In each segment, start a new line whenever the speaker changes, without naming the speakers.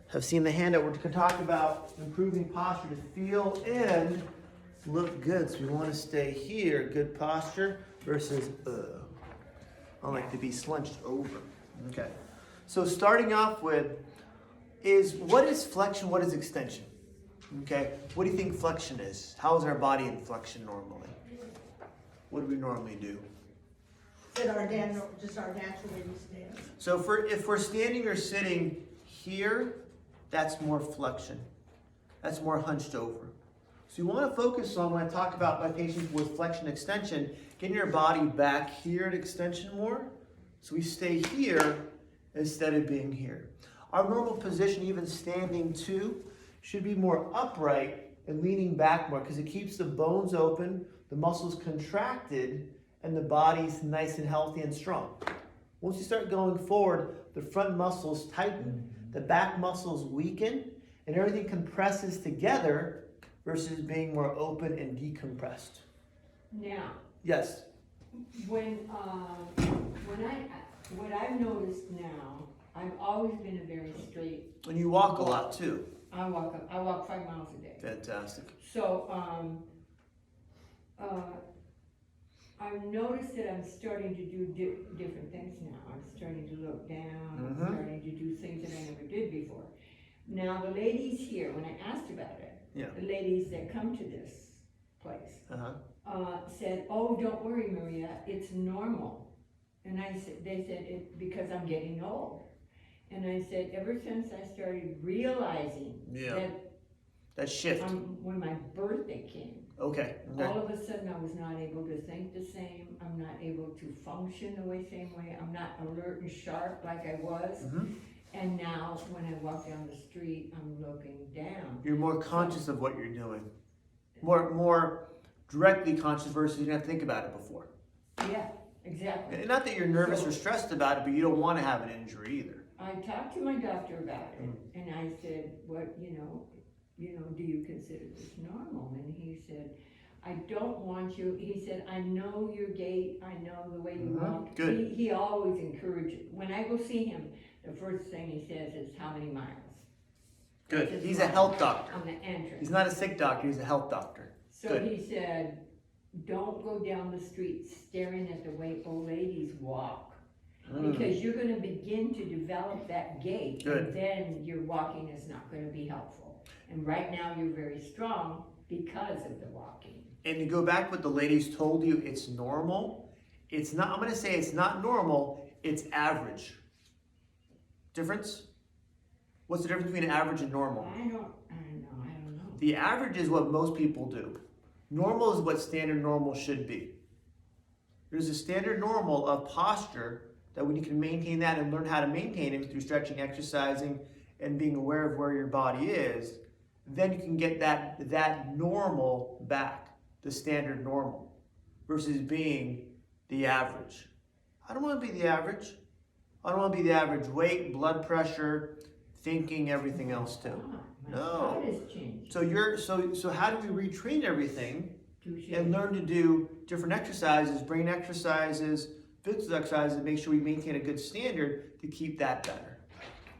have seen the handout. We're going to talk about improving posture to feel and look good. So we want to stay here, good posture, versus I like to be slunched over. Okay. So starting off with what is flexion, what is extension? Okay. What do you think flexion is? How is our body in flexion normally? What do we normally do?
Just our natural way we stand.
So if we're standing or sitting here, that's more flexion. That's more hunched over. So you want to focus on, when I talk about my patients with flexion extension, getting your body back here at extension more. So we stay here instead of being here. Our normal position, even standing too, should be more upright and leaning back more because it keeps the bones open, the muscles contracted, and the body's nice and healthy and strong. Once you start going forward, the front muscles tighten, the back muscles weaken, and everything compresses together versus being more open and decompressed.
Now,
Yes.
what I've noticed now, I've always been a very straight.
And you walk a lot too.
I walk 5 miles a day.
Fantastic.
So, I've noticed that I'm starting to do different things now. I'm starting to look down. I'm starting to do things that I never did before. Now, the ladies here, when I asked about it, the ladies that come to this place said, "Oh, don't worry, Maria, it's normal." And they said it because I'm getting old. And I said, ever since I started realizing
that shift.
when my birthday came,
Okay.
all of a sudden I was not able to think the same. I'm not able to function the same way. I'm not alert and sharp like I was. And now when I walk down the street, I'm looking down.
You're more conscious of what you're doing. More directly conscious versus you didn't have to think about it before.
Yeah, exactly.
And not that you're nervous or stressed about it, but you don't want to have an injury either.
I talked to my doctor about it, and I said, "What, do you consider this normal?" And he said, "I don't want you." He said, "I know your gait. I know the way you walk."
Good.
He always encourages. When I go see him, the first thing he says is, "How many miles?"
Good. He's a health doctor.
On the entrance.
He's not a sick doctor. He's a health doctor.
So
Good.
he said, "Don't go down the street staring at the way old ladies walk. Because you're going to begin to develop that gait, and then your walking is not going to be helpful. And right now you're very strong because of the walking."
And to go back what the ladies told you, it's normal. It's not, I'm going to say it's not normal, it's average. Difference? What's the difference between average and normal?
I don't know.
The average is what most people do. Normal is what standard normal should be. There's a standard normal of posture that when you can maintain that and learn how to maintain it through stretching, exercising, and being aware of where your body is, then you can get that normal back, the standard normal, versus being the average. I don't want to be the average. I don't want to be the average weight, blood pressure, thinking, everything else too.
My thought has changed.
So how do we retrain everything and learn to do different exercises, brain exercises, physical exercises, and make sure we maintain a good standard to keep that better.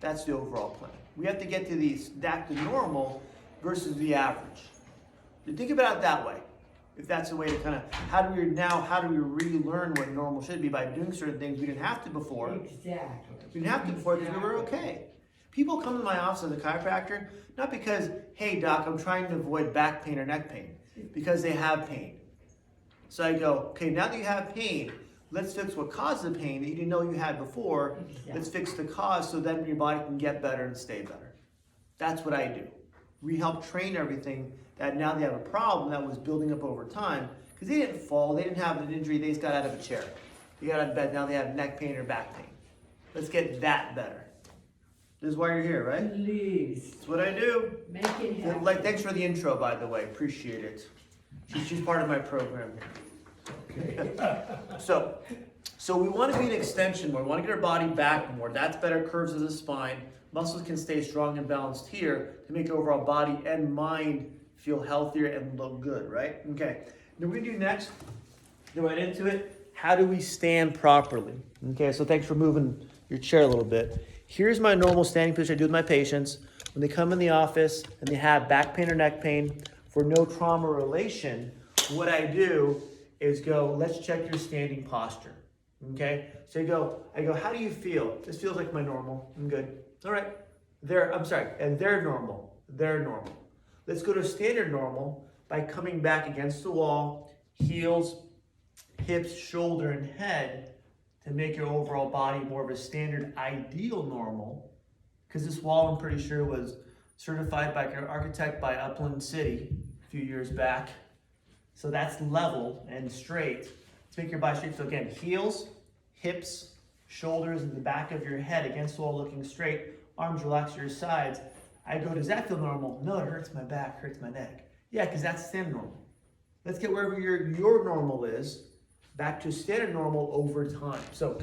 That's the overall plan. We have to get to the normal versus the average. You think about it that way. If that's the way to kind of, how do we relearn what normal should be by doing certain things we didn't have to before?
Exactly.
We didn't have to before because we were okay. People come to my office as a chiropractor, not because, "Hey doc, I'm trying to avoid back pain or neck pain," because they have pain. So I go, "Okay, now that you have pain, let's fix what caused the pain that you didn't know you had before.
Exactly.
Let's fix the cause so then your body can get better and stay better." That's what I do. We help train everything that now they have a problem that was building up over time because they didn't fall, they didn't have an injury, they just got out of a chair. They got out of bed, now they have neck pain or back pain. Let's get that better. This is why you're here, right?
Please.
That's what I do.
Make it happen.
Thanks for the intro, by the way. Appreciate it. She's part of my program here. Okay. So we want to be an extension more. We want to get our body back more. That's better curves of the spine. Muscles can stay strong and balanced here to make overall body and mind feel healthier and look good, right? Okay. Now we're going to do next, go right into it. How do we stand properly? Okay, so thanks for moving your chair a little bit. Here's my normal standing position I do with my patients. when they come in the office and they have back pain or neck pain for no trauma relation, what I do is go, let's check your standing posture. Okay? So I go, how do you feel? This feels like my normal. I'm good. All right. And they're normal. They're normal. Let's go to standard normal by coming back against the wall, heels, hips, shoulder, and head to make your overall body more of a standard ideal normal. Because this wall, I'm pretty sure, was certified by an architect by Upland City a few years back. So that's level and straight. Let's make your body straight. So again, heels, hips, shoulders, and the back of your head against the wall looking straight. Arms relax to your sides. I go, does that feel normal? No, it hurts my back, hurts my neck. Yeah, because that's standard normal. Let's get wherever your normal is back to standard normal over time. So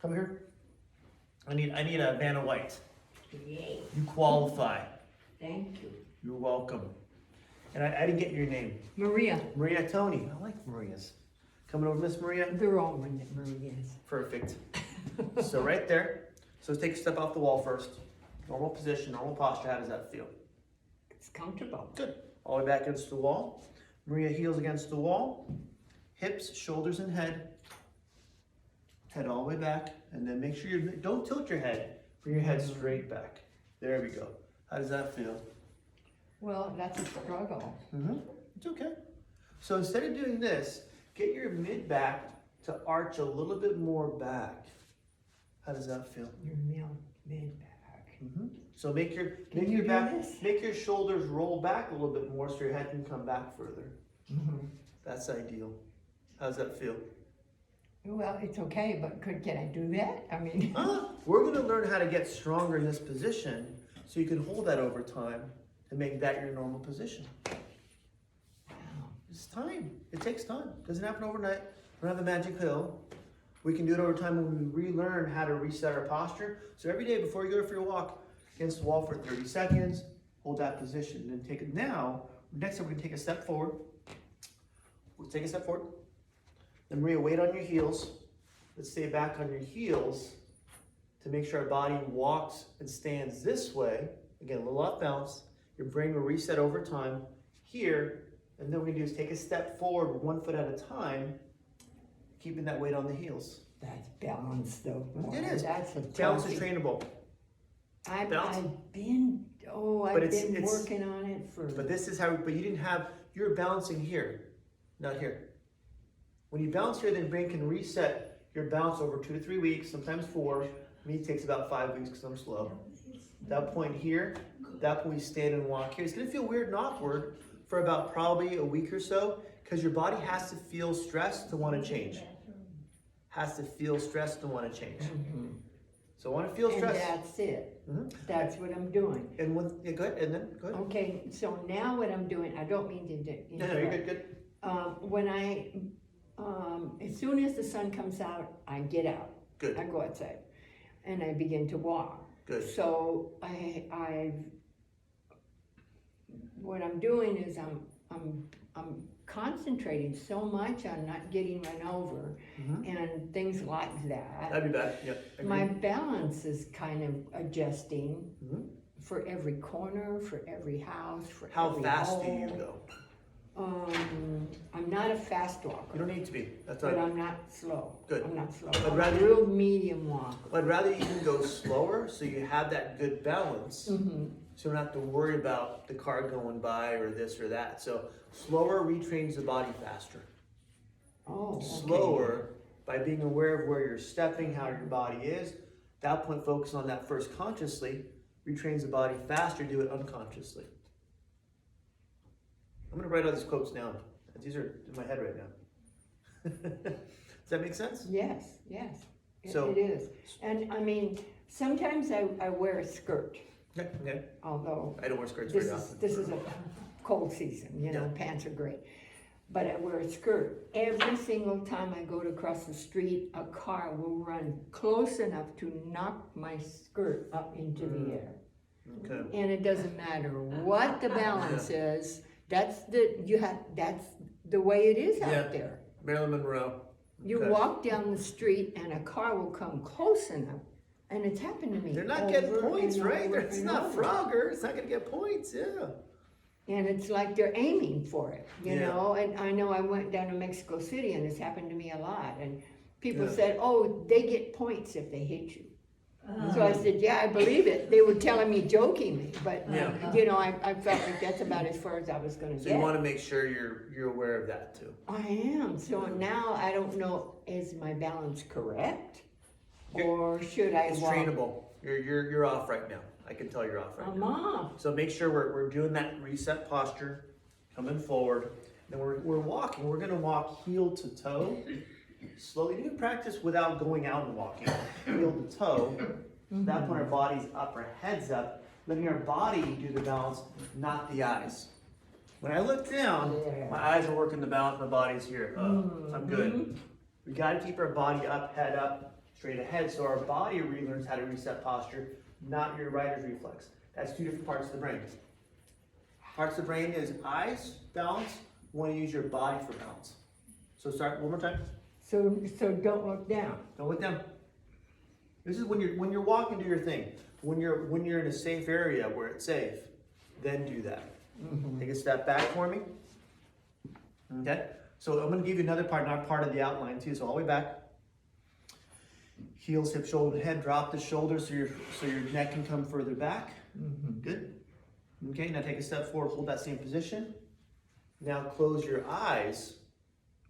come here. I need a Vanna White.
Yay.
You qualify.
Thank you.
You're welcome. And I didn't get your name.
Maria.
Maria Tony. I like Marias. Coming over, Miss Maria?
They're all Marias.
Perfect. So right there. So let's take a step off the wall first. Normal position, normal posture. How does that feel?
It's comfortable.
Good. All the way back against the wall. Maria heels against the wall. Hips, shoulders, and head. Head all the way back. And then make sure you don't tilt your head. Bring your head straight back. There we go. How does that feel?
Well, that's a struggle.
It's okay. So instead of doing this, get your mid back to arch a little bit more back. How does that feel?
Your mid back.
So make your shoulders roll back a little bit more so your head can come back further. That's ideal. How does that feel?
Well, it's okay, but can I do that? I mean,
we're going to learn how to get stronger in this position so you can hold that over time and make that your normal position.
wow.
It's time. It takes time. It doesn't happen overnight. We don't have a magic pill. We can do it over time when we relearn how to reset our posture. So every day before you go for your walk against the wall for 30 seconds, hold that position. Then take it now. Next time we're going to take a step forward. We'll take a step forward. Then Maria, weight on your heels. Let's stay back on your heels to make sure our body walks and stands this way. Again, a little off balance. Your brain will reset over time here. And then what we do is take a step forward 1 foot at a time, keeping that weight on the heels.
That's balance, though.
It is.
That's a
Balance is trainable.
I've
Balance.
been
it's-
working on it for.
But this is how, but you didn't have, you're balancing here, not here. When you balance here, then brain can reset your balance over 2 to 3 weeks, sometimes 4. Me, it takes about 5 weeks because I'm slow. That point here, that point we stand and walk here. It's gonna feel weird and awkward for about probably a week or so because your body has to feel stressed to want to change. Has to feel stressed to want to change. So I want to feel
And
stressed.
that's it. That's what I'm doing.
And go ahead, and then go ahead.
Okay, so now what I'm doing, I don't mean to
No, you're good.
when as soon as the sun comes out, I get out.
Good.
I go outside, and I begin to walk.
Good.
So what I'm doing is I'm concentrating so much on not getting run over and things like that.
That'd be bad. Yep. Agreed.
My balance is kind of adjusting for every corner, for every house, for
How
every
fast do
hole.
you go?
I'm not a fast walker.
You don't need to be. That's
But
right.
I'm not slow.
Good.
I'm not slow.
I'd
I'm
rather-
a real medium walker.
I'd rather you can go slower so you have that good balance. So you don't have to worry about the car going by or this or that. So slower retrains the body faster.
Oh, okay.
Slower by being aware of where you're stepping, how your body is. That point, focus on that first consciously, retrains the body faster, do it unconsciously. I'm going to write all these quotes down. These are in my head right now. Does that make sense?
Yes.
So-
It is. And I mean, sometimes I wear a skirt,
Okay.
although
I don't wear skirts very
this
often.
is a cold season,
Yeah.
pants are great. But I wear a skirt. Every single time I go to cross the street, a car will run close enough to knock my skirt up into the air.
Okay.
And it doesn't matter what the balance is, that's the way it is
Yeah.
out there.
Marilyn Monroe.
You
Okay.
walk down the street and a car will come close enough And it's happened to me.
They're not getting
over
points,
and
right?
over
It's
and
not
over.
Frogger. It's not gonna get points, yeah.
And it's like they're aiming for it, you
Yeah.
know? And I know I went down to Mexico City and this happened to me a lot. And people
Yeah.
said, oh, they get points if they hit you.
Uh,
So I said, yeah, I believe it. They were telling me jokingly, but,
Yeah.
you know, I felt like that's about as far as I was gonna
So you
get.
wanna make sure you're aware of that too.
I am, so now I don't know, is my balance correct? Or should I
It's
walk?
trainable. You're off right now. I can tell you're off right
I'm
now.
off.
So make sure we're doing that reset posture, coming forward. Then we're walking. We're gonna walk heel to toe. Slowly. You can practice without going out and walking. Heel to toe. That's when our body's up, our head's up, letting our body do the balance, not the eyes. When I look down,
Yeah.
my eyes are working the balance, my body's here. I'm good. We gotta keep our body up, head up, straight ahead, so our body relearns how to reset posture, not your rider's reflex. That's two different parts of the brain. Parts of the brain is eyes, balance, you wanna use your body for balance. So start one more time.
So don't look down.
Don't look down. This is when you're walking, do your thing. When you're in a safe area where it's safe, then do that. Take a step back for me. Okay. So I'm going to give you another part, not part of the outline too. So all the way back. Heels, hip, shoulder, head. Drop the shoulders so your neck can come further back. Good. Okay. Now take a step forward. Hold that same position. Now close your eyes.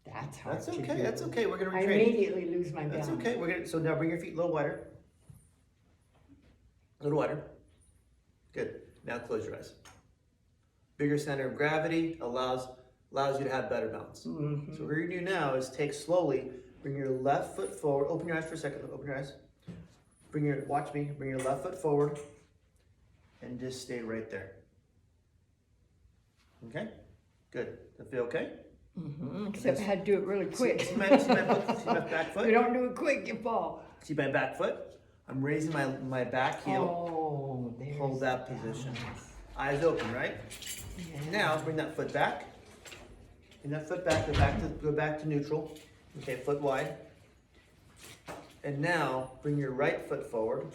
That's hard
That's
to
okay.
do.
That's okay. We're going to
I
retrain.
immediately lose my balance.
That's okay. We're gonna. So now bring your feet a little wider. A little wider. Good. Now close your eyes. Bigger center of gravity allows you to have better balance. So what we're gonna do now is take slowly. Bring your left foot forward. Open your eyes for a second. Open your eyes. Watch me. Bring your left foot forward, and just stay right there. Okay. Good. Does that feel okay?
Except I had to do it really quick.
See my back foot?
If you don't do it quick, you fall.
See my back foot? I'm raising my back heel.
Oh, there's
Hold that
the
position.
balance.
Eyes open, right?
Yeah.
Now bring that foot back. Bring that foot back. Go back to neutral. Okay, foot wide. And now bring your right foot forward.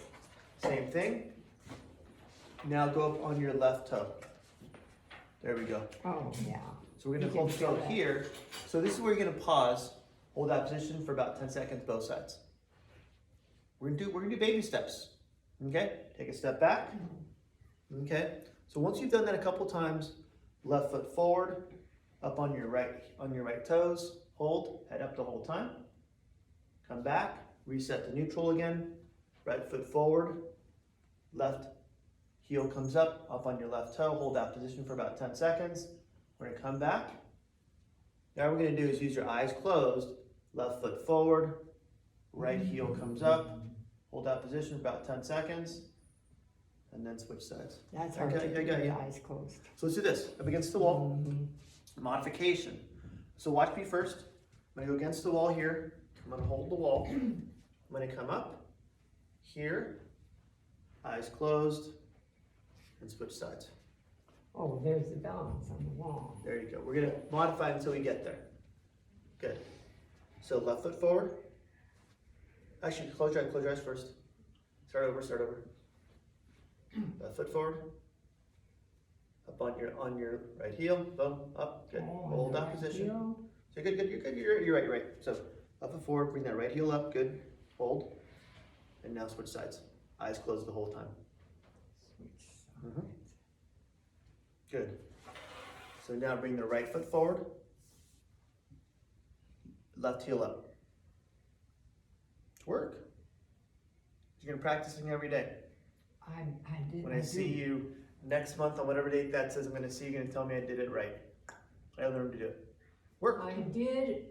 Same thing. Now go up on your left toe. There we go.
Oh, yeah.
So we're
You
gonna
can
hold
feel
still
that.
here. So this is where you're gonna pause. Hold that position for about 10 seconds, both sides. We're gonna do baby steps. Okay? Take a step back. Okay? So once you've done that a couple times, left foot forward, up on your right toes, hold, head up the whole time. Come back, reset to neutral again. Right foot forward, left heel comes up on your left toe, hold that position for about 10 seconds. We're gonna come back. Now what we're gonna do is use your eyes closed, left foot forward, right heel comes up, hold that position for about 10 seconds, and then switch sides.
That's hard
Okay,
to
I
do
got
with
you.
eyes closed.
So let's do this, up against the wall, modification. So watch me first. I'm gonna go against the wall here. I'm gonna hold the wall. I'm gonna come up here, eyes closed, and switch sides.
Oh, there's the balance on the wall.
There you go. We're gonna modify it until we get there. Good. So left foot forward. Actually, close your eyes first. Start over. Left foot forward. Up on your right heel. Boom. Up. Good.
Oh,
Hold that
right
position.
heel.
So you're good. You're right. So up and forward. Bring that right heel up. Good. Hold. And now switch sides. Eyes closed the whole time.
Switch
Mhm. Good. So now bring the right foot forward. Left heel up. Work. You're gonna practicing every day.
I did.
When I see you next month on whatever date that says I'm gonna see you, you're gonna tell me I did it right. I learned to do it. Work.
I did,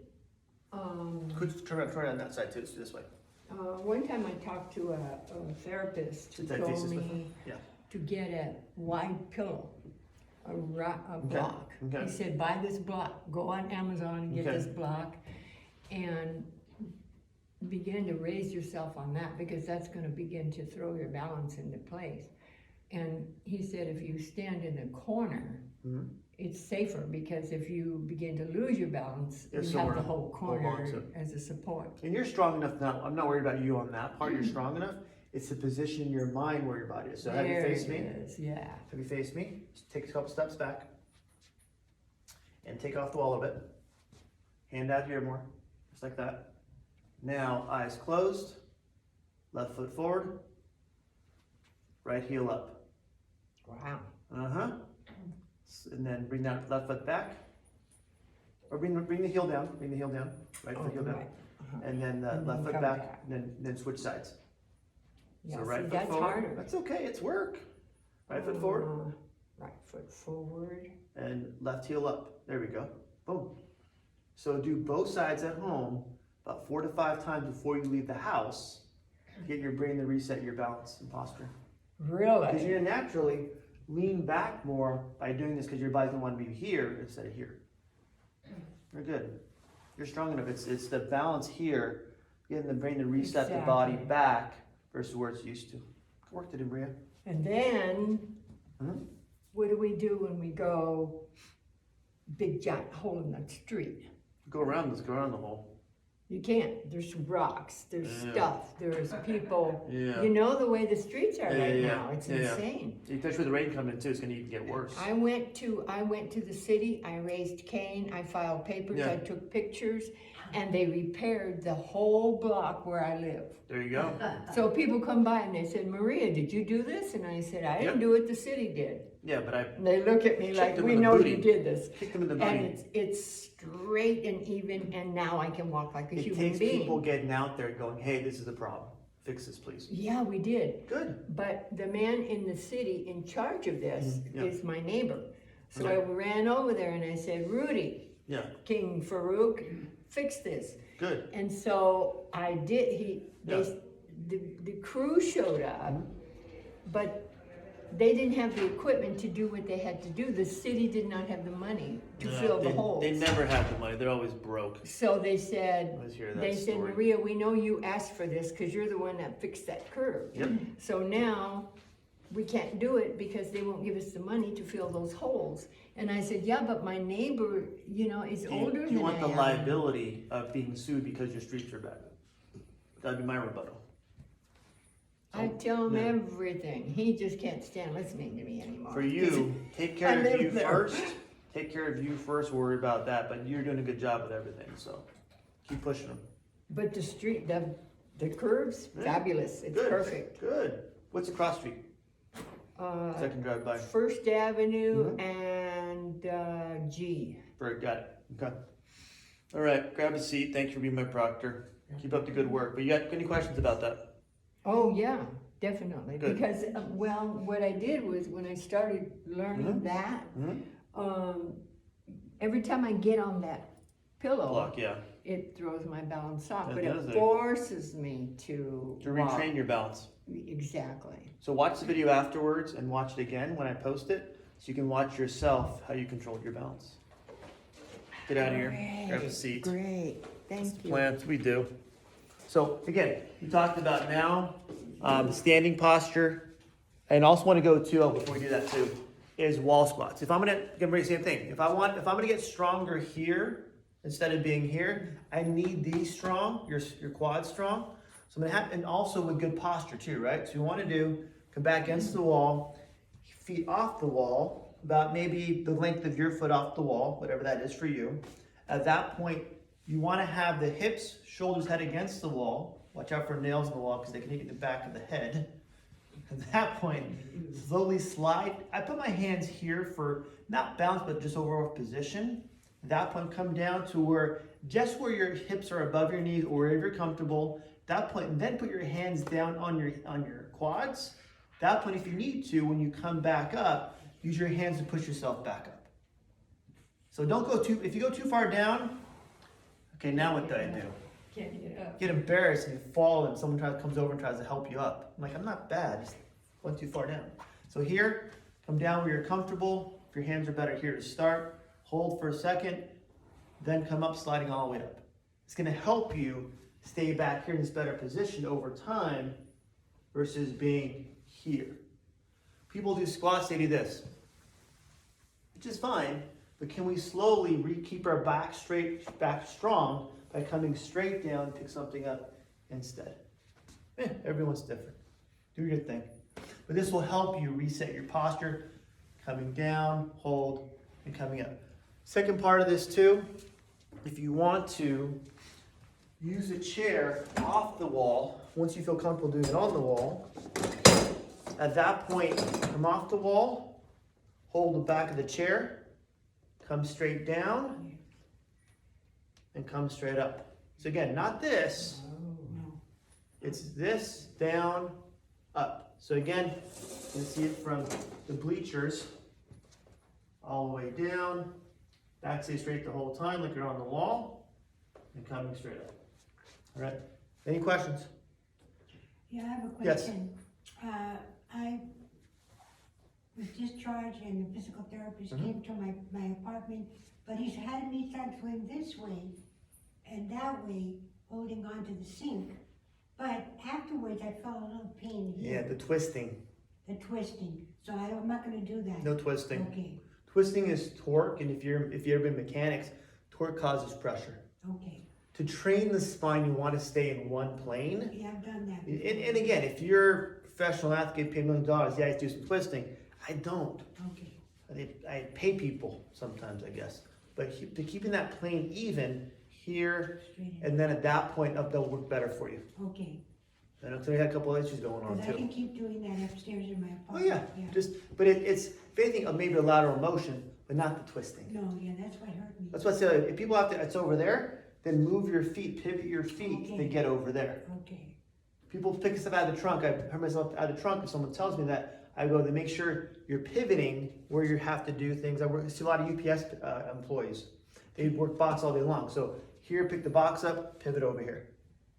Could turn around on that side too. Let's do this way.
one time I talked to a therapist who
Did I face
told
this with
me
Yeah.
to get a wide pillow, a block.
Okay.
He said, buy this block, go on Amazon and get
Okay.
this block and begin to raise yourself on that because that's gonna begin to throw your balance into place. And he said, if you stand in a corner,
Mhm.
it's safer because if you begin to lose your balance,
There's
you have
somewhere
the
to
whole
hold on
corner
to.
as a support.
And you're strong enough now. I'm not worried about you on that part. You're strong enough. It's the position in your mind where your body is. So have you
There
faced
it
me?
is, yeah.
Have you faced me? Just take a couple steps back. And take off the wall a bit. Hand out here more. Just like that. Now, eyes closed. Left foot forward. Right heel up.
Wow.
Uh-huh. And then bring that left foot back. Or bring the heel down. Bring the heel down. Right foot heel down.
Right.
And then
And
left
then
foot
come
back.
back.
Then switch sides.
Yeah,
So right
see,
foot
that's
forward.
harder.
That's okay. It's work. Right foot forward.
Right foot forward.
And left heel up. There we go. Boom. So do both sides at home about 4 to 5 times before you leave the house to get your brain to reset your balance and posture. Because
Really?
you're gonna naturally lean back more by doing this because your body's gonna want to be here instead of here. You're good. You're strong enough. It's the balance here, getting the brain to reset the body
Exactly.
back versus where it's used to. Good work to do, Maria.
And then,
Mhm.
what do we do when we go big giant hole in the street?
Go around the hole.
You can't. There's rocks, there's
Yeah.
stuff, there's people.
Yeah.
You know the way the streets are
Yeah,
right
yeah,
now. It's
yeah, yeah.
insane.
Especially with the rain coming in too, it's gonna even get worse.
I went to the city, I raised Cain, I filed papers,
Yeah.
I took pictures, and they repaired the whole block where I live.
There you go.
So people come by and they said, Maria, did you do this? And I said, I didn't
Yep.
do it, the city did.
Yeah, but I
And they look at me
Kicked
like,
them
we
in the
know
booty.
you did this.
kicked them in the
And
booty.
it's straight and even, and now I can walk like a
It
human
takes
being.
people getting out there going, hey, this is the problem. Fix this, please.
Yeah, we did.
Good.
But the man in the city in charge of this
Mhm, yeah.
is my neighbor. So
Okay.
I ran over there and I said, Rudy,
Yeah,
King Farouk, fix this.
good.
And so I did, the crew showed up, but they didn't have the equipment to do what they had to do. The city did not have the money to fill the holes.
They never had the money. They're always broke.
So they said,
I always hear that story.
Maria, we know you asked for this because you're the one that fixed that curve.
Yep.
So now we can't do it because they won't give us the money to fill those holes. And I said, yeah, but my neighbor, is older
Do
than
you want the
I am.
liability of being sued because your streets are bad? That'd be my rebuttal.
I tell him
Yeah.
everything. He just can't stand listening to me anymore.
For you, take
I
care of
live
you
there.
first. Take care of you first, worry about that. But you're doing a good job with everything, so keep pushing them.
But the street, the curves,
Yeah.
fabulous. It's
Good.
perfect.
Good. What's the cross street? So I can drive by.
First Avenue
Mhm.
and G.
Very got it. Okay. All right, grab a seat. Thanks for being my proctor. Keep up the good work. But you got any questions about that?
Oh, yeah, definitely.
Good.
Because, what I did was when I started learning
Mhm.
that,
Mm-hmm.
every time I get on that pillow,
Block, yeah.
it throws my balance off.
It
But
does
it
it.
forces me to
To
walk.
retrain your balance.
Exactly.
So watch the video afterwards and watch it again when I post it, so you can watch yourself how you control your balance. Get out of here. Grab a seat.
Great, thank you.
Plants, we do. So again, we talked about now the standing posture, and also want to go to before we do that too is wall squats. If I'm gonna the same thing. If I'm gonna get stronger here instead of being here, I need these strong, your quads strong. So I'm gonna have, and also with good posture too, right? So you want to do come back against the wall, feet off the wall, about maybe the length of your foot off the wall, whatever that is for you. At that point, you want to have the hips, shoulders, head against the wall. Watch out for nails in the wall because they can hit you in the back of the head. At that point, slowly slide. I put my hands here for not balance, but just overall position. At that point, come down to where your hips are above your knees or wherever you're comfortable. At that point, and then put your hands down on your quads. At that point, if you need to, when you come back up, use your hands to push yourself back up. So don't go if you go too far down, okay, now what do I do?
Can't get up.
Get embarrassed and you fall and someone comes over and tries to help you up. I'm like, I'm not bad, just went too far down. So here, come down where you're comfortable. If your hands are better here to start, hold for a second, then come up sliding all the way up. It's gonna help you stay back here in this better position over time versus being here. People do squats, they do this, which is fine, but can we slowly keep our back straight, back strong by coming straight down, pick something up instead? Everyone's different. Do your thing. But this will help you reset your posture, coming down, hold, and coming up. Second part of this too, if you want to use a chair off the wall, once you feel comfortable doing it on the wall, at that point, come off the wall, hold the back of the chair, come straight down, and come straight up. So again, not this, it's this, down, up. So again, you can see it from the bleachers, all the way down, back stay straight the whole time like you're on the wall, and coming straight up. All right, any questions?
Yeah, I have a
Yes.
question. I was discharged and the physical therapist came to my apartment, but he's had me start going this way and that way, holding on to the sink. But afterwards, I felt a little pain
Yeah,
here,
the twisting.
the twisting. So I'm not gonna do that.
No twisting.
Okay,
Twisting is torque, and if you've ever been mechanics, torque causes pressure.
okay.
To train the spine, you want to stay in one plane.
Yeah, I've done that.
And again, if you're a professional athlete, paid $1 million, yeah, I do some twisting. I don't.
Okay,
I pay people sometimes, I guess. But keeping that plane even here,
straight in.
and then at that point up, they'll work better for you.
Okay,
I know we had a couple of issues going on
because I
too.
can keep doing that upstairs in my
Oh
apartment.
yeah, but it's if anything, maybe a lateral motion, but not the twisting.
No, yeah, that's what hurt me.
That's what I say. If people have to, it's over there, then move your feet, pivot your feet to
Okay.
get over there.
Okay,
People pick stuff out of the trunk. I heard myself out of the trunk. If someone tells me that, I go, they make sure you're pivoting where you have to do things. I see a lot of UPS employees. They work box all day long. So here, pick the box up, pivot over here.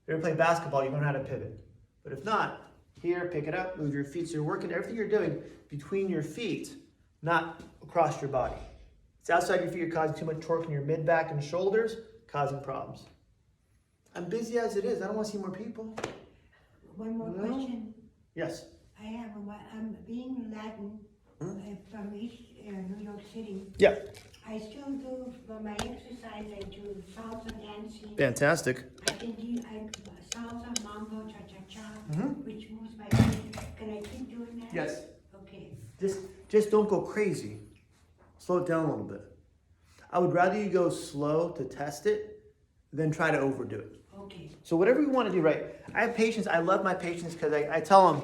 If you ever play basketball, you know how to pivot. But if not, here, pick it up, move your feet. So you're working everything you're doing between your feet, not across your body. It's outside your feet. You're causing too much torque in your mid back and shoulders, causing problems. I'm busy as it is. I don't want to see more people.
one more
No.
question.
Yes.
I'm being Latin from East New York City.
Yeah.
I still do, for my exercise, I do salsa dancing.
Fantastic.
I can do salsa, mambo, cha-cha-cha,
Mhm.
which moves my feet. Can I keep doing that?
Yes.
Okay,
Just don't go crazy. Slow it down a little bit. I would rather you go slow to test it than try to overdo it.
okay,
So whatever you want to do, right? I have patients. I love my patients because I tell them,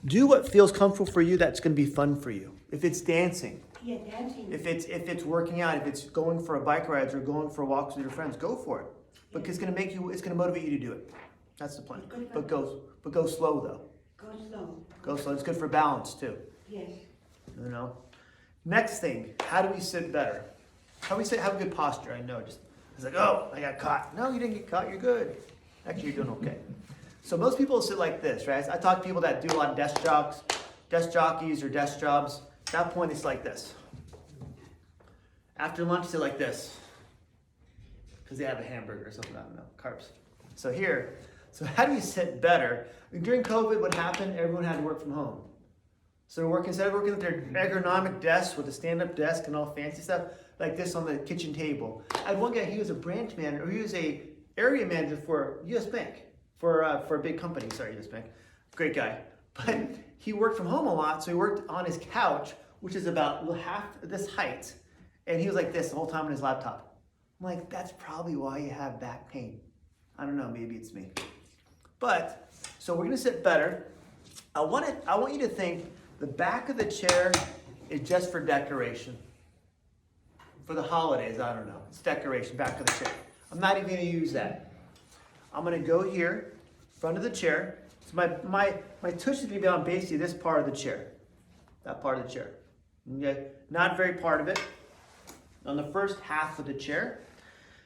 do what feels comfortable for you. That's going to be fun for you. If it's dancing,
yeah, dancing.
if it's working out, if it's going for a bike ride or going for walks with your friends, go for it. Because it's going to motivate you to do it. That's the plan. But go slow though.
Go slow.
Go slow. It's good for balance too.
Yes,
You know. Next thing, how do we sit better? How do we sit? Have a good posture. I know. It's like, oh, I got caught. No, you didn't get caught. You're good. Actually, you're doing okay. So most people sit like this, right? I talk to people that do a lot of desk jockeys or desk jobs. At that point, it's like this. After lunch, sit like this. Because they have a hamburger or something, I don't know, carbs. So here, how do we sit better? During COVID, what happened? Everyone had to work from home. So instead of working at their ergonomic desks with a stand-up desk and all fancy stuff, like this on the kitchen table. I had one guy, he was a branch manager, or he was a area manager for US Bank, for a big company, US Bank. Great guy. But he worked from home a lot, so he worked on his couch, which is about half this height. And he was like this the whole time on his laptop. I'm like, that's probably why you have back pain. I don't know, maybe it's me. But, so we're gonna sit better. I want you to think the back of the chair is just for decoration. For the holidays, I don't know. It's decoration, back of the chair. I'm not even gonna use that. I'm gonna go here, front of the chair. So my tush is gonna be on basically this part of the chair. That part of the chair. Okay? Not very part of it. On the first half of the chair.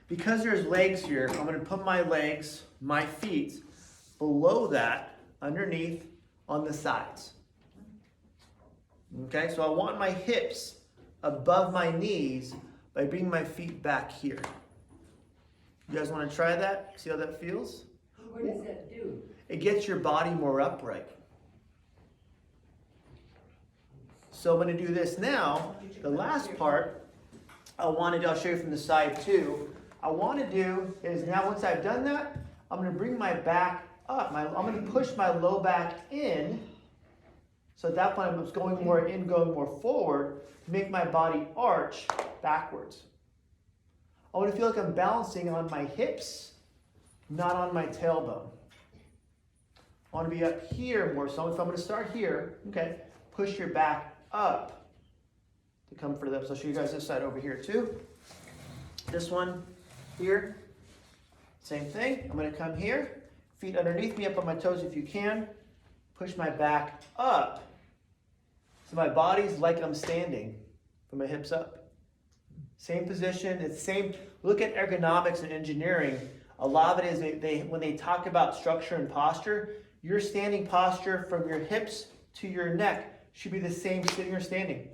Because there's legs here, I'm gonna put my legs, my feet, below that, underneath, on the sides. Okay, so I want my hips above my knees by bringing my feet back here. You guys want to try that? See how that feels?
What does that do?
It gets your body more upright. So I'm going to do this now. The last part, I'll show you from the side too. I want to do is now once I've done that, I'm going to bring my back up. I'm going to push my low back in So at that point, I'm going more in, going more forward to make my body arch backwards. I want to feel like I'm balancing on my hips, not on my tailbone. I want to be up here more. So if I'm going to start here, okay, push your back up to come for the. So I'll show you guys this side over here too. This one here, same thing. I'm going to come here, feet underneath me, up on my toes if you can. Push my back up. So my body's like I'm standing from my hips up. Same position, it's same. Look at ergonomics and engineering. A lot of it is when they talk about structure and posture, your standing posture from your hips to your neck should be the same sitting or standing.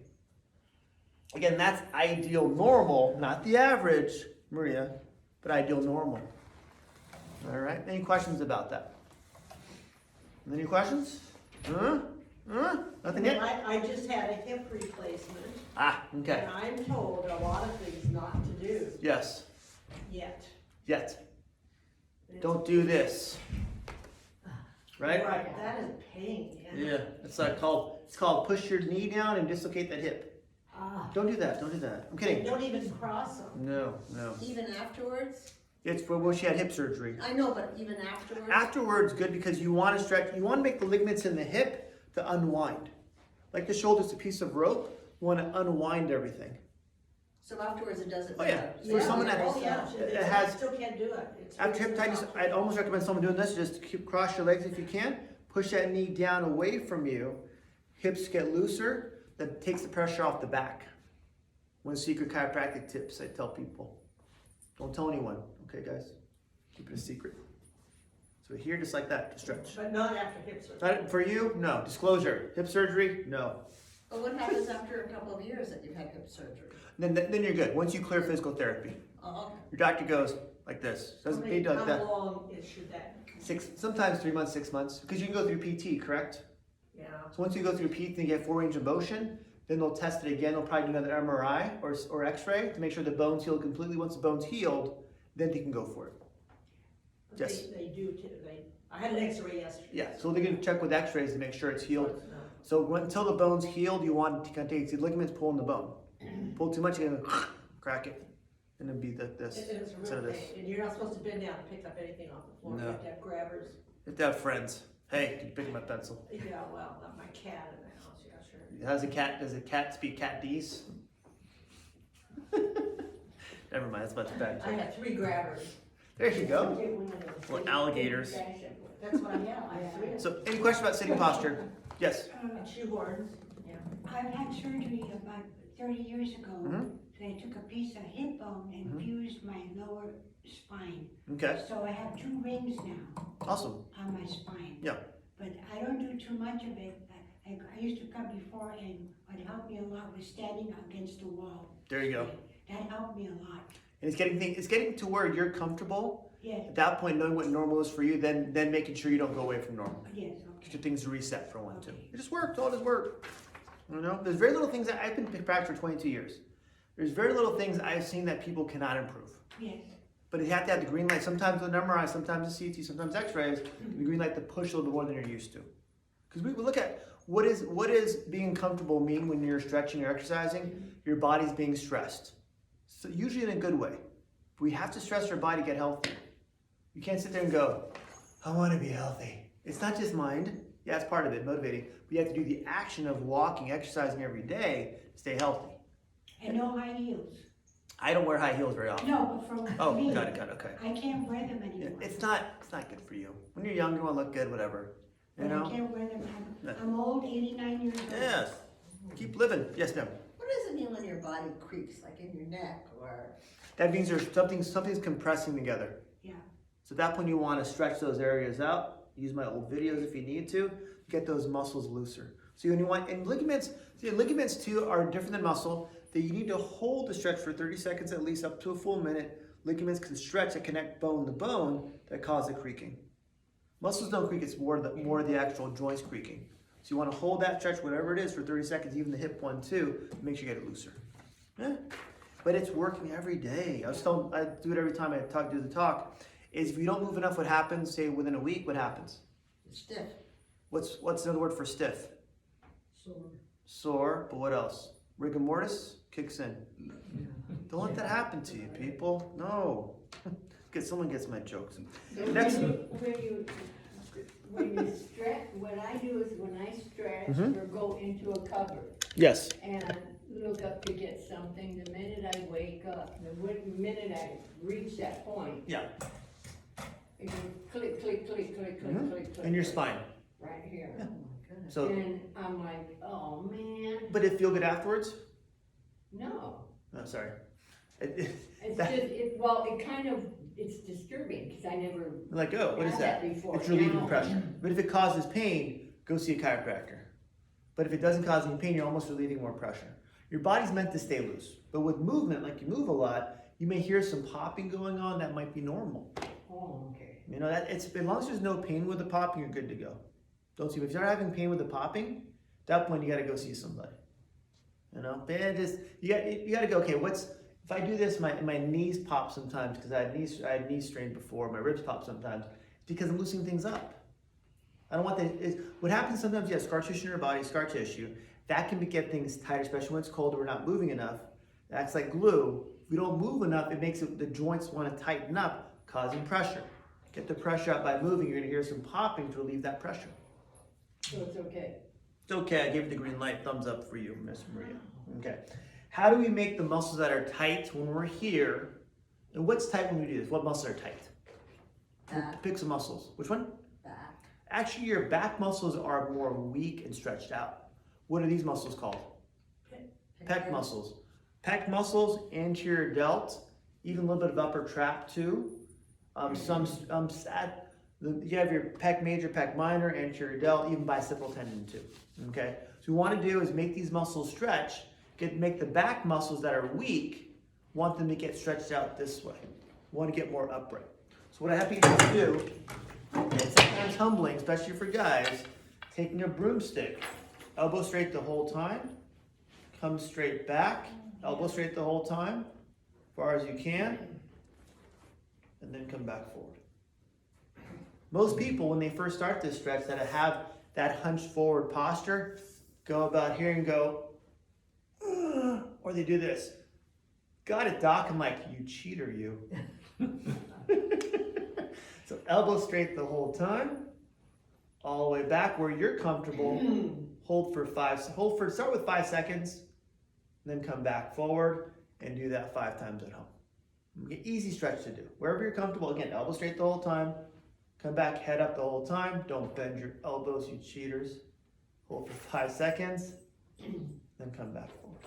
Again, that's ideal normal, not the average, Maria, but ideal normal. All right, any questions about that? Any questions? Nothing yet?
I just had a hip replacement.
Ah, okay.
And I'm told a lot of things not to do
Yes,
yet.
yet. Don't do this. Right?
Right, that is pain, yeah.
Yeah, it's called push your knee down and dislocate that hip.
Ah.
Don't do that, don't do that. I'm kidding.
Don't even cross them.
No, no.
Even afterwards?
It's for when she had hip surgery.
I know, but even afterwards?
Afterwards, good because you want to stretch, you want to make the ligaments in the hip to unwind. Like the shoulder's a piece of rope, you want to unwind everything.
So afterwards it doesn't
Oh, yeah.
matter?
For someone that-
Oh, yeah,
it has-
still can't do it. It's
After hip
really
tightness,
tough.
I'd almost recommend someone doing this, just keep cross your legs if you can, push that knee down away from you, hips get looser, that takes the pressure off the back. One secret chiropractic tips I tell people. Don't tell anyone, okay guys? Keep it a secret. So here, just like that, to stretch.
But not after hip surgery.
Not for you, no. Disclosure, hip surgery, no.
But what happens after a couple of years that you've had hip surgery?
Then you're good. Once you clear physical therapy,
Oh, okay.
your doctor goes like this. Doesn't need like
How
that.
long should that?
Sometimes 3 months, 6 months, because you can go through PT, correct?
Yeah.
So once you go through PT and you get full range of motion, then they'll test it again. They'll probably do another MRI or X-ray to make sure the bone's healed completely. Once the bone's healed, then they can go for it. Yes.
They do too. I had an X-ray yesterday.
Yeah. So they're gonna check with X-rays to make sure it's healed.
No.
So until the bone's healed, you want to kind of take the ligaments pulling the bone. Pull too much, you're gonna crack it, and then be this
It is
instead of
real
this.
pain, and you're not supposed to bend down and pick up anything off the floor.
No.
You have to have grabbers.
You have to have friends. Hey, can you pick up my pencil?
Yeah, well, not my cat in the house, yeah, sure.
Does a cat speak cat D's? Never mind, that's much bad.
I have 3 grabbers.
There you go. Or alligators.
That's what I have, I have 3 of them.
So, any question about sitting posture? Yes.
And shoehorns, yeah.
I've had surgery about 30 years ago.
Mhm.
They took a piece of hip bone and
Mhm.
fused my lower spine.
Okay.
So I have 2 rings now
Awesome.
on my spine.
Yeah.
But I don't do too much of it. I used to come before, and what helped me a lot was standing against the wall.
There you go.
That helped me a lot.
And it's getting to where you're comfortable.
Yes,
At that point, knowing what normal is for you, then making sure you don't go away from normal.
yes,
Get
okay.
your things reset for one, too.
Okay.
It just works. All just work. You know, there's very little things that I've been practicing for 22 years. There's very little things I've seen that people cannot improve.
Yes,
But you have to have the green light. Sometimes with an MRI, sometimes the CT, sometimes X-rays. The green light to push a little bit more than you're used to. Because we look at what is being comfortable mean when you're stretching or exercising. Your body's being stressed. So usually in a good way. We have to stress our body to get healthy. You can't sit there and go, I want to be healthy. It's not just mind. Yeah, it's part of it, motivating. But you have to do the action of walking, exercising every day to stay healthy.
and no high heels.
I don't wear high heels very often.
No, but for
Oh,
me,
got it, okay.
I can't wear them
Yeah,
anymore.
it's not good for you. When you're young, you want to look good, whatever. You
But I
know?
can't wear them.
No.
I'm old, 89 years old.
Yes. Keep living. Yes, ma'am.
What does it mean when your body creaks, like in your neck or?
That means there's something's compressing together.
Yeah.
So at that point, you want to stretch those areas out. Use my old videos if you need to. Get those muscles looser. So when you want, and ligaments too are different than muscle. That you need to hold the stretch for 30 seconds at least, up to a full minute. Ligaments can stretch and connect bone to bone that cause the creaking. Muscles don't creak, it's more the actual joints creaking. So you want to hold that stretch, whatever it is, for 30 seconds, even the hip one too, to make sure you get it looser. Yeah. But it's working every day. I do it every time I do the talk, is if you don't move enough, what happens? Say within a week, what happens?
Stiff.
What's another word for stiff? Sore, but what else? Rigor mortis kicks in. Don't let that happen to you, people. No. Someone gets my jokes.
So
Next.
when you stretch, what I do is when I stretch
Mhm.
or go into a cupboard
Yes.
and look up to get something, the minute I wake up, the minute I reach that point,
Yeah.
it goes click, click, click, click, click,
Mhm.
click, click.
In your
click,
spine.
Right here.
Oh my goodness.
So,
And I'm like, oh man,
but it feel good afterwards?
no.
No, sorry.
It's
That-
just, it kind of, it's disturbing, because I never
Like, oh, what is
had
that?
that before.
It's relieving
Now-
pressure. But if it causes pain, go see a chiropractor. But if it doesn't cause any pain, you're almost relieving more pressure. Your body's meant to stay loose. But with movement, like you move a lot, you may hear some popping going on that might be normal.
Oh, okay.
You know, as long as there's no pain with the popping, you're good to go. Don't see, if you're having pain with the popping, at that point you gotta go see somebody. You know, you gotta go, okay, if I do this, my knees pop sometimes because I had knee strain before, my ribs pop sometimes, because I'm loosening things up. I don't want that. What happens sometimes, you have scar tissue in your body, scar tissue, that can get things tighter, especially when it's cold and we're not moving enough. That's like glue. If we don't move enough, it makes the joints want to tighten up, causing pressure. Get the pressure out by moving, you're gonna hear some popping to relieve that pressure.
So it's okay.
It's okay, I gave you the green light, thumbs up for you, Miss Maria. Okay. How do we make the muscles that are tight when we're here? And what's tight when we do this? What muscles are tight?
Back.
Pick some muscles. Which one?
Back.
Actually, your back muscles are more weak and stretched out. What are these muscles called? Pec muscles. Pec muscles, anterior delt, even a little bit of upper trap too. You have your pec major, pec minor, anterior delt, even bicipital tendon too. Okay. So what we want to do is make these muscles stretch. Make the back muscles that are weak, want them to get stretched out this way. Want to get more upright. So what I have you to do, and sometimes humbling, especially for guys, taking a broomstick, elbow straight the whole time, come straight back, elbow straight the whole time, as far as you can, and then come back forward. Most people, when they first start this stretch, that have that hunched forward posture, go about here and go, or they do this. Got it, doc? I'm like, you cheater, you. So elbow straight the whole time, all the way back where you're comfortable. Start with 5 seconds, then come back forward and do that 5 times at home. Easy stretch to do. Wherever you're comfortable, again, elbow straight the whole time, come back, head up the whole time. Don't bend your elbows, you cheaters. Hold for 5 seconds, then come back forward.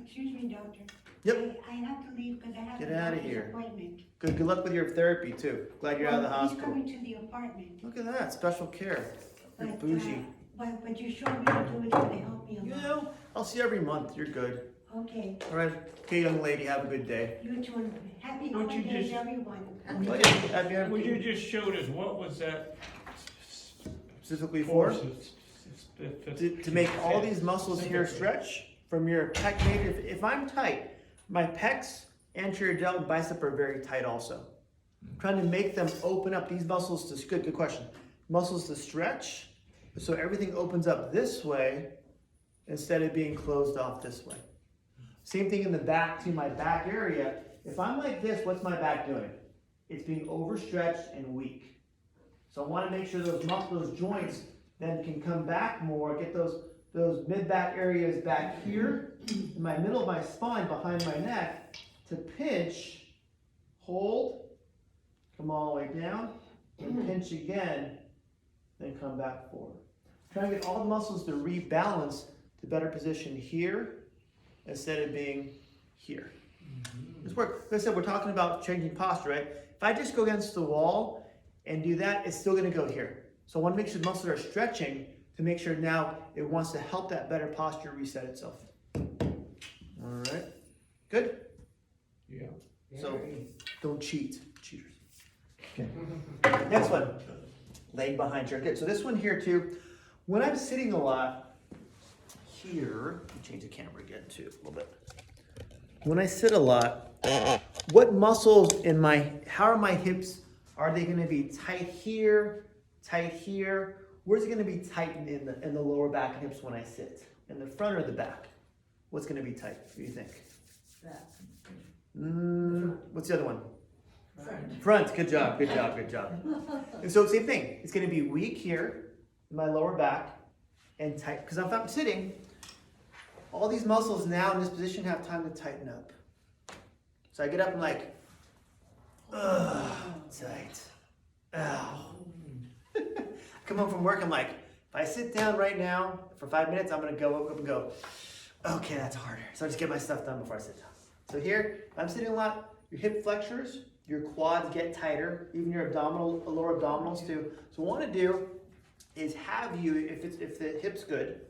Excuse me, doctor.
Yep.
I have to leave because I have
Get
a
outta
doctor's
here.
appointment.
Good luck with your therapy too. Glad you're out of the
Well,
hospital.
He's coming to the apartment.
Look at that, special care. You're
But,
bougie.
But you showed me to do it's gonna help me a
You
lot.
know, I'll see you every month. You're good.
Okay,
All right. Okay, young lady, have a good day.
you too, and happy
Don't you
holidays,
just-
everyone.
Oh, yeah, happy
What you just showed us, what was that?
Specifically for?
For?
To make all these muscles here stretch from your pec major. If I'm tight, my pecs, anterior delt, and bicep are very tight also. I'm trying to make them open up. These muscles to, good question. Muscles to stretch, so everything opens up this way instead of being closed off this way. Same thing in the back to my back area. If I'm like this, what's my back doing? It's being overstretched and weak. So I want to make sure those muscles, those joints, then can come back more, get those mid-back areas back here, in my middle of my spine, behind my neck, to pinch, hold, come all the way down, and pinch again, then come back forward. Trying to get all the muscles to rebalance to better position here, instead of being here. This work, like I said, we're talking about changing posture, right? If I just go against the wall and do that, it's still gonna go here. So I wanna make sure the muscles are stretching to make sure now it wants to help that better posture reset itself. All right, good?
Yeah.
So don't cheat, cheaters. Okay, next one, leg behind chair. Good, so this one here too, when I'm sitting a lot, here, let me change the camera again too, a little bit. When I sit a lot, what muscles how are my hips, are they gonna be tight here, tight here? Where's it gonna be tight in the lower back and hips when I sit? in the front or the back? What's gonna be tight, what do you think?
That.
What's the other one?
Front.
Front, good job, good job, good job. And so same thing, it's gonna be weak here, in my lower back, and tight, because if I'm sitting, all these muscles now in this position have time to tighten up. So I get up and like, ugh, tight, ow. Come home from work, I'm like, if I sit down right now for 5 minutes, I'm gonna go up and go, okay, that's harder. So I just get my stuff done before I sit down. So here, if I'm sitting a lot, your hip flexors, your quads get tighter, even your lower abdominals too. So what I want to do is have you, if the hip's good,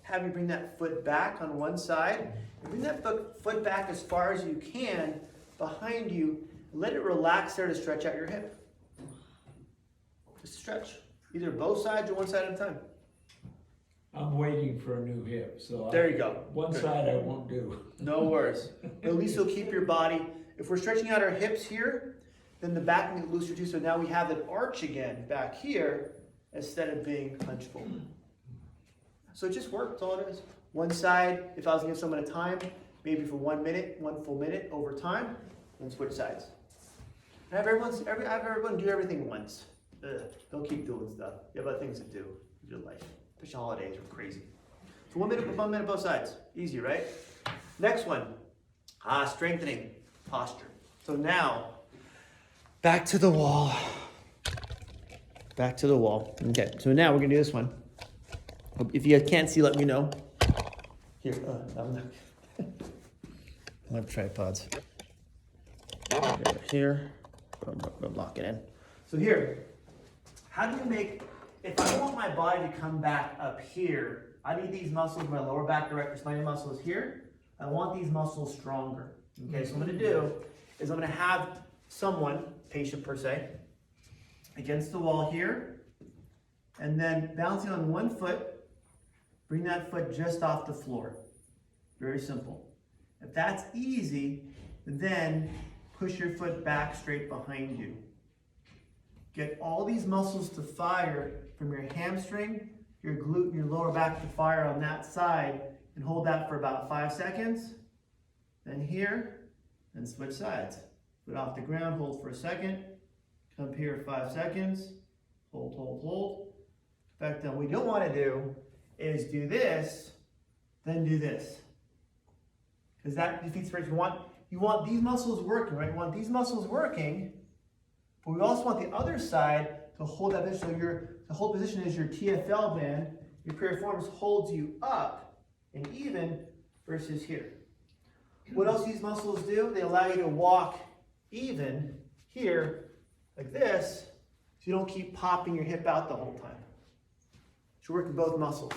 have you bring that foot back on one side, and bring that foot back as far as you can behind you. Let it relax there to stretch out your hip. Just stretch, either both sides or one side at a time.
I'm waiting for a new hip, so.
There you go.
One
Good.
side I won't do.
No worries. But at least you'll keep your body. If we're stretching out our hips here, then the back can get looser too. So now we have that arch again back here instead of being hunched forward. So it just works, that's all it is. One side, if I was gonna give someone a time, maybe for 1 minute, 1 full minute over time, then switch sides. I have everyone do everything once. Don't keep doing stuff. You have other things to do in your life. Especially holidays are crazy. So 1 minute both sides. Easy, right? Next one, strengthening posture. So now, back to the wall. Back to the wall. Okay, so now we're gonna do this one. If you can't see, let me know. Here, I'm not. I have tripods. Here, lock it in. So here, how do you make, if I want my body to come back up here, I need these muscles, my lower back director spine muscle is here. I want these muscles stronger. Okay, so what I'm gonna do is I'm gonna have someone, patient per se, against the wall here, and then balancing on one foot, bring that foot just off the floor. Very simple. If that's easy, then push your foot back straight behind you. Get all these muscles to fire from your hamstring, your glute, and your lower back to fire on that side, and hold that for about 5 seconds. Then here, and switch sides. Foot off the ground, hold for a second. Come here 5 seconds. Hold, hold, hold. In fact, what we don't want to do is do this, then do this. Because that defeats the purpose. You want these muscles working, right? You want these muscles working, but we also want the other side to hold that position. So the whole position is your TFL band, your piriformis holds you up and even versus here. What else these muscles do? They allow you to walk even here, like this, so you don't keep popping your hip out the whole time. So you're working both muscles.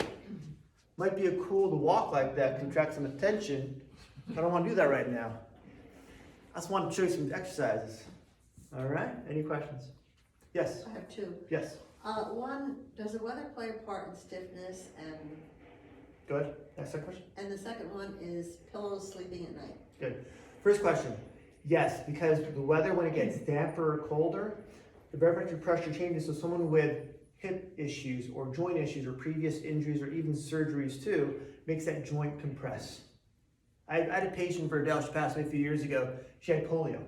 Might be cool to walk like that, contract some attention. I don't want to do that right now. I just want to show you some exercises. All right, any questions? Yes,
I have two.
yes,
One, does the weather play a part in stiffness?
go ahead. Next question.
And the second one is pillows sleeping at night.
Good. First question, yes, because the weather, when it gets damper or colder, the barometric pressure changes, so someone with hip issues or joint issues or previous injuries or even surgeries too, makes that joint compress. I had a patient for Adele, she passed away a few years ago, she had polio.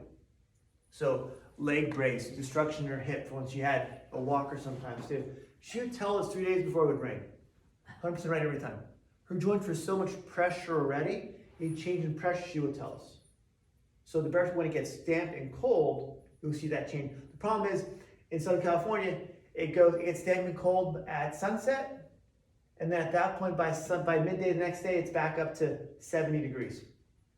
So leg brace, destruction in her hip from when she had a walker sometimes too. She would tell us 3 days before it would rain. 100% right every time. Her joints were so much pressure already, a change in pressure she would tell us. So the barometer, when it gets damp and cold, you'll see that change. The problem is, in Southern California, it gets damp and cold at sunset, and then at that point, by midday the next day, it's back up to 70 degrees.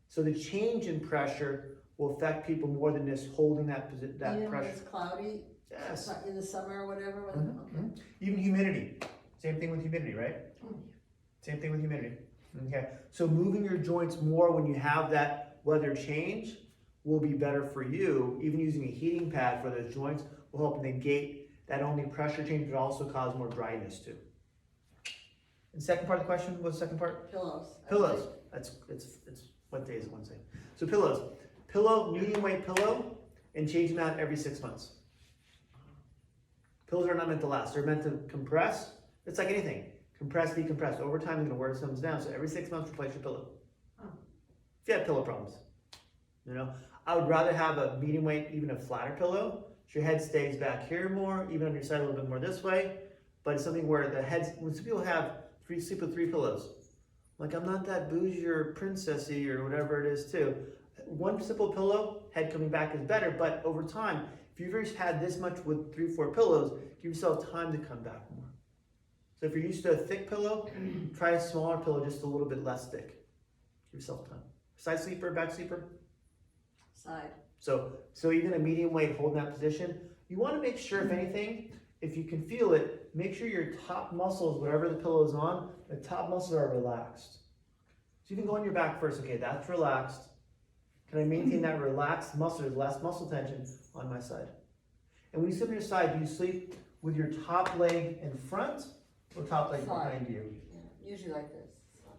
So the change in pressure will affect people more than just holding that
Even when
pressure.
it's cloudy,
Yes.
in the summer or whatever?
Mhm. Even humidity. Same thing with humidity, right? Same thing with humidity. Okay. So moving your joints more when you have that weather change will be better for you. Even using a heating pad for those joints will help negate that only pressure change, but also cause more dryness too. And second part of the question, what's the second part?
Pillows.
Pillows. It's what day is it? Wednesday. So pillows. Pillow, medium weight pillow, and change them out every 6 months. Pillows are not meant to last. They're meant to compress. It's like anything. Compress, decompress. Over time, you're gonna wear some down. So every 6 months, replace your pillow.
Oh.
If you have pillow problems, you know, I would rather have a medium weight, even a flatter pillow. So your head stays back here more, even on your side a little bit more this way. But it's something where the heads, when some people have sleep with 3 pillows, like I'm not that bougie or princessy or whatever it is too. One simple pillow, head coming back is better, but over time, if you've ever had this much with 3, 4 pillows, give yourself time to come back more. So if you're used to a thick pillow, try a smaller pillow, just a little bit less thick. Give yourself time. Side sleeper, back sleeper.
Side.
So even a medium weight holding that position, you want to make sure, if anything, if you can feel it, make sure your top muscles, whatever the pillow is on, the top muscles are relaxed. So you can go on your back first. Okay, that's relaxed. Can I maintain that relaxed muscle, less muscle tension on my side? And when you sleep on your side, do you sleep with your top leg in front or top leg
Side.
behind you?
Yeah, usually like this.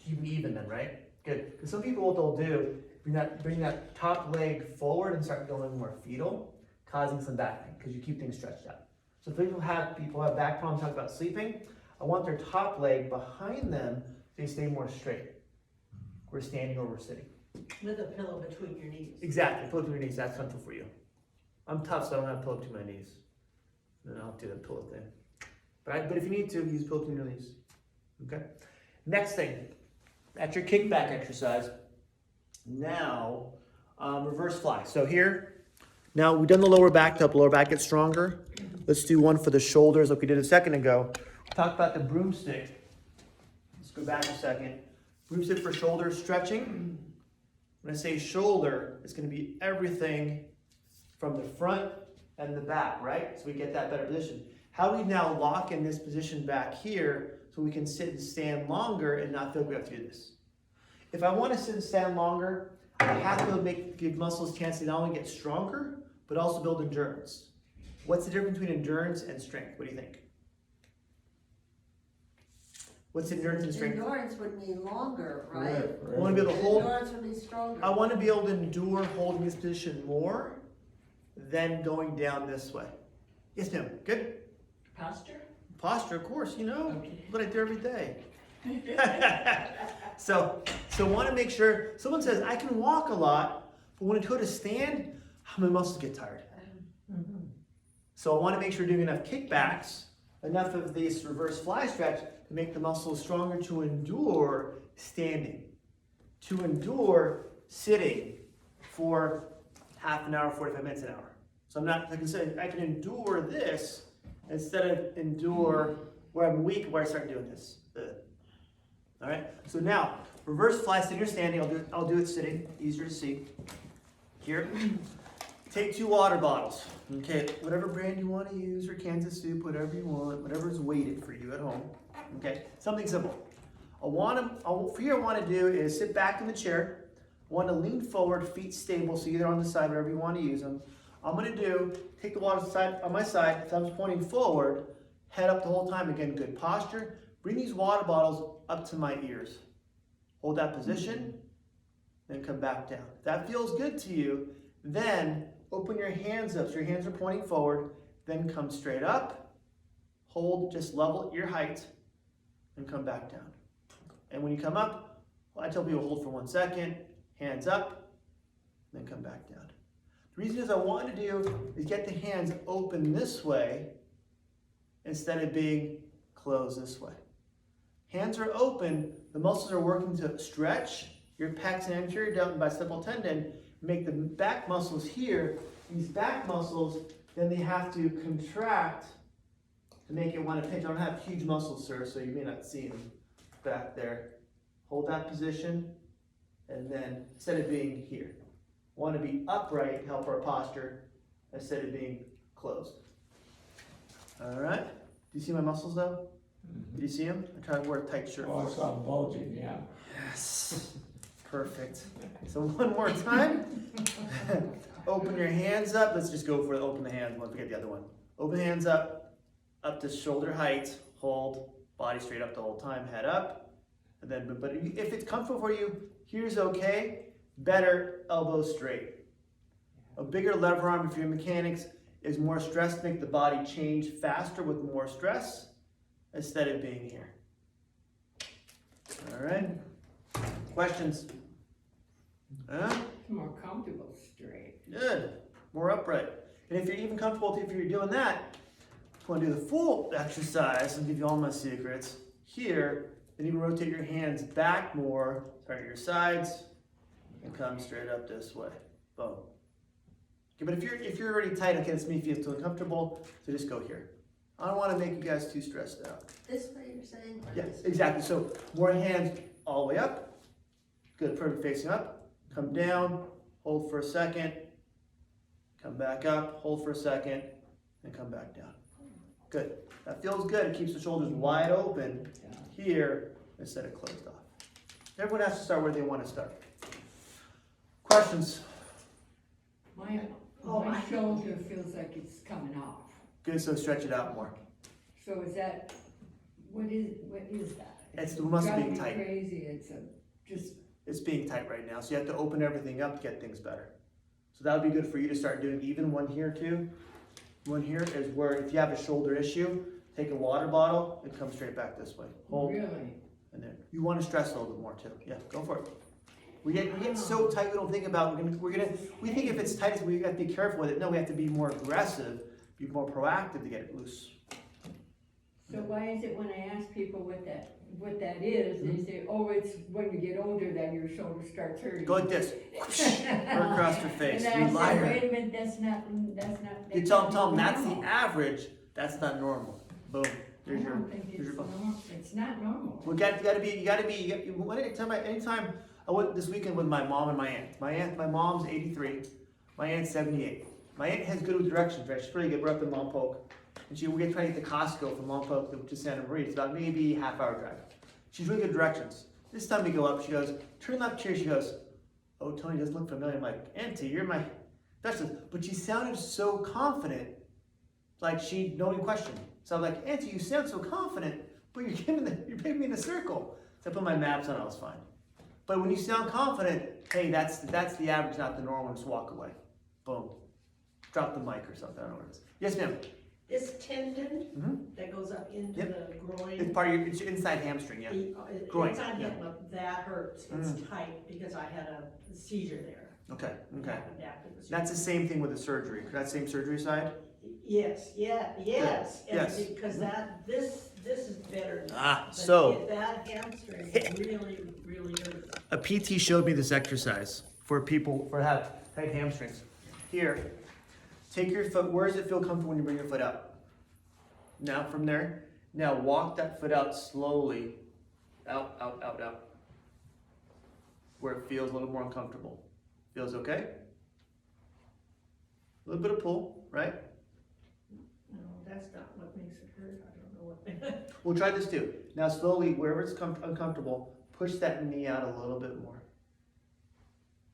Keep them even then, right? Good. Because some people, what they'll do, bring that top leg forward and start going more fetal, causing some back pain because you keep things stretched out. So if people have back problems, talk about sleeping, I want their top leg behind them so they stay more straight. We're standing or we're sitting.
With a pillow between your knees.
Exactly, pillow between your knees, that's central for you. I'm tough, so I don't have pillow between my knees. Then I'll do the pillow thing. But if you need to, use pillow between your knees. Okay? Next thing, that's your kickback exercise. Now, reverse fly. So here, now we've done the lower back to help lower back get stronger. Let's do one for the shoulders like we did a second ago. Talk about the broomstick. Let's go back a second. Broomstick for shoulder stretching. When I say shoulder, it's going to be everything from the front and the back, right? So we get that better position. How do we now lock in this position back here so we can sit and stand longer and not feel like we have to do this? If I want to sit and stand longer, I have to be able to give muscles a chance to not only get stronger, but also build endurance. What's the difference between endurance and strength? What do you think? What's endurance and strength?
Endurance would mean longer, right?
I want to be able to hold.
Endurance would be stronger.
I want to be able to endure holding this position more than going down this way. Yes, ma'am. Good.
Posture?
Posture, of course. You know,
Okay.
what I do every day. So want to make sure. Someone says I can walk a lot, but when I go to stand, my muscles get tired. So I want to make sure we're doing enough kickbacks, enough of this reverse fly stretch to make the muscles stronger to endure standing, to endure sitting for half an hour, 45 minutes, an hour. So I'm not, like I said, I can endure this instead of endure where I'm weak, where I start doing this. All right. So now reverse fly sitting or standing. I'll do it sitting. Easier to see. Here. Take 2 water bottles. Okay, whatever brand you want to use, or Kansas soup, whatever you want, whatever's weighted for you at home. Okay, something simple. I want to do is sit back in the chair. I want to lean forward, feet stable, so either on the side, wherever you want to use them. I'm going to take the water side on my side, thumbs pointing forward, head up the whole time. Again, good posture. Bring these water bottles up to my ears. Hold that position, then come back down. If that feels good to you, then open your hands up so your hands are pointing forward, then come straight up, hold just level at your height, and come back down. And when you come up, I tell people hold for 1 second, hands up, then come back down. The reason is I want to do is get the hands open this way instead of being closed this way. Hands are open, the muscles are working to stretch your pecs and anterior deltoid bicipital tendon, make the back muscles here, these back muscles, then they have to contract to make it want to pinch. I don't have huge muscles, sir, so you may not see them back there. Hold that position, and then instead of being here, want to be upright, help our posture, instead of being closed. All right, do you see my muscles though? Do you see them? I try to wear a tight shirt.
Oh, I saw them bulging, yeah.
Yes. Perfect. So one more time. Open your hands up. Let's just go for the open the hands one. Forget the other one. Open the hands up to shoulder height. Hold. Body straight up the whole time. Head up. And then, but if it's comfortable for you, here's okay. Better, elbows straight. A bigger lever arm, if you're in mechanics, is more stress to make the body change faster with more stress instead of being here. All right. Questions? Huh?
It's more comfortable straight.
Good. More upright. And if you're even comfortable, if you're doing that, if you want to do the full exercise and give you all my secrets here, then you can rotate your hands back more, start at your sides, and come straight up this way. Boom. Okay, but if you're already tight, okay, this me feels too uncomfortable, so just go here. I don't want to make you guys too stressed out.
This way you're saying? Or
Yes,
this?
exactly. So more hands all the way up. Good, perfect, facing up. Come down, hold for a second. Come back up, hold for a second, and come back down. Good. That feels good. It keeps the shoulders wide open here instead of closed off. Everyone has to start where they want to start. Questions?
My shoulder feels like it's coming off.
Good, so stretch it out more.
So is that, what is that?
It must be
driving me
tight.
crazy, just,
It's being tight right now, so you have to open everything up to get things better. So that would be good for you to start doing even one here too. One here is where if you have a shoulder issue, take a water bottle and come straight back this way. Hold,
really?
and then you want to stress a little bit more too. Yeah, go for it. We get so tight we don't think about we think if it's tight we have to be careful with it. No, we have to be more aggressive, be more proactive to get it loose.
So why is it when I ask people what that is, they say, oh, it's when you get older that your shoulder starts hurting.
Go like this, or across your face.
And
You
I say,
liar.
wait a minute, that's not.
You tell them that's the
normal.
average. That's not normal. Boom.
I
There's your.
don't think
There's your.
it's not normal.
Well, anytime I went this weekend with my mom and my aunt. My mom's 83, my aunt's 78. My aunt has good directions, right? She's pretty good. We're up in Lompoc, and we get trying to get to Costco from Lompoc to Santa Maria. It's about maybe half-hour drive. She's really good directions. This time we go up, she goes, turn left here. She goes, oh, Tony doesn't look familiar. I'm like, Auntie, you're my specialist. But she sounded so confident, like she no question. So I'm like, Auntie, you sound so confident, but you're putting me in a circle. So I put my maps on, I was fine. But when you sound confident, hey, that's the average, not the normal, just walk away. Boom. Drop the mic or something, I don't know what it is. Yes, ma'am.
This tendon
Mhm.
that goes up into
Yep.
the groin.
It's part of your, it's your inside hamstring, yeah. Groin,
Inside
yeah.
hip, that hurts, it's tight, because I had a seizure there.
Okay,
It
okay.
happened after the
That's the
surgery.
same thing with the surgery. That same surgery side?
Yes, yes,
Yes.
because this is better. now.
Ah,
But
so-
that hamstring really hurts.
A PT showed me this exercise for people who have tight hamstrings. Here, take your foot, where does it feel comfortable when you bring your foot out? Now from there, now walk that foot out slowly, out, out, out, out. Where it feels a little more uncomfortable. Feels okay? A little bit of pull, right?
No, that's not what makes it hurt, I don't know what.
We'll try this too. Now slowly, wherever it's uncomfortable, push that knee out a little bit more.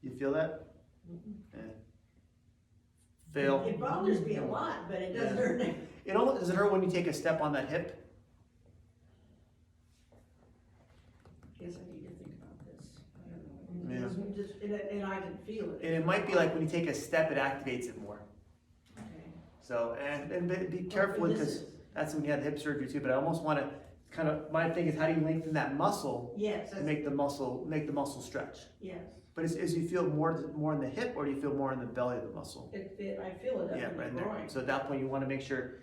You feel that? Yeah. Fail.
It bothers me a lot, but it doesn't
Yeah.
hurt.
It almost, does it hurt when you take a step on that hip?
Guess I need to think about this, I don't know.
Yeah.
It just- And I can feel it.
And it might be like when you take a step, it activates it more.
Okay.
So, and be careful
This
because
is-
that's when you had hip surgery too, but I almost want to kind of, my thing is how do you lengthen that muscle
Yes,
to make the muscle stretch?
yes,
But is you feel more in the hip or do you feel more in the belly of the muscle?
I feel it
Yeah,
up
right
in the
there.
groin.
So at that point, you want to make sure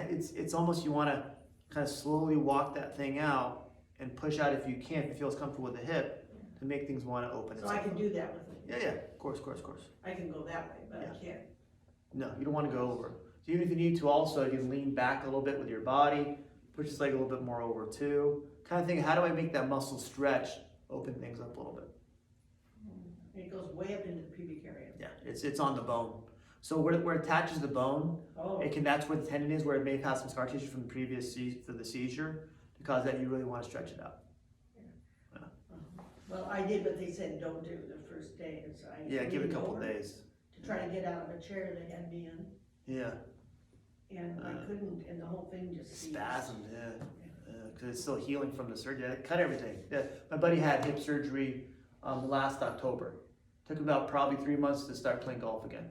it's almost you want to kind of slowly walk that thing out and push out if you can, if you feel comfortable with the hip, to make things want to open.
So I can do that with it.
Yeah, of course.
I can go that way, but I
Yeah.
can't.
No, you don't want to go over. So even if you need to, also you can lean back a little bit with your body, push this leg a little bit more over too. Kind of think, how do I make that muscle stretch, open things up a little bit?
And it goes way up into the pubic area.
Yeah, it's on the bone. So where it attaches the bone,
Oh,
that's where the tendon is, where it may have had some scar tissue from the previous for the seizure. Because that you really want to stretch it out.
well, I did what they said, don't do the first day, and so I.
Yeah, give it a
leaned
couple
over
days.
To try to get out of a chair they had me in,
Yeah,
and I couldn't, and the whole thing just seized.
spasmed, yeah. Because it's still healing from the surgery. I cut everything. Yeah. My buddy had hip surgery last October. Took about probably 3 months to start playing golf again.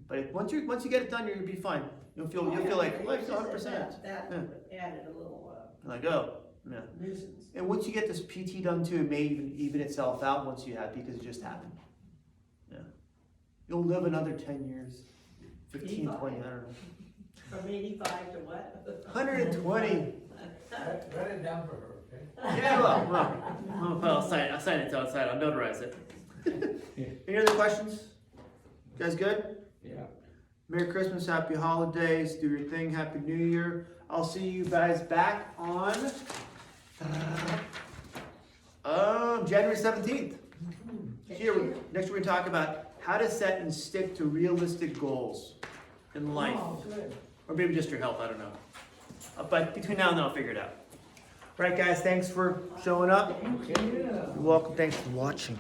But once you get it done, you'll be fine. You'll feel like life's 100%.
That added a little,
Like, oh, Yeah.
nuisance.
And once you get this PT done too, it may even itself out once you have, because it just happened. Yeah. You'll live another 10 years, 15, 20, I don't know.
From 85 to what?
120.
Write it down for her, okay?
Yeah, well,
I'll sign it to outside. I'll notarize it.
Any other questions? You guys good?
Yeah.
Merry Christmas, Happy Holidays, do your thing, Happy New Year. I'll see you guys back on January 17th. Here, next we're gonna talk about how to set and stick to realistic goals in life.
Oh, good.
Or maybe just your health, I don't know. But between now and then, I'll figure it out. All right, guys, thanks for showing up.
Thank you.
You're welcome, thanks for watching.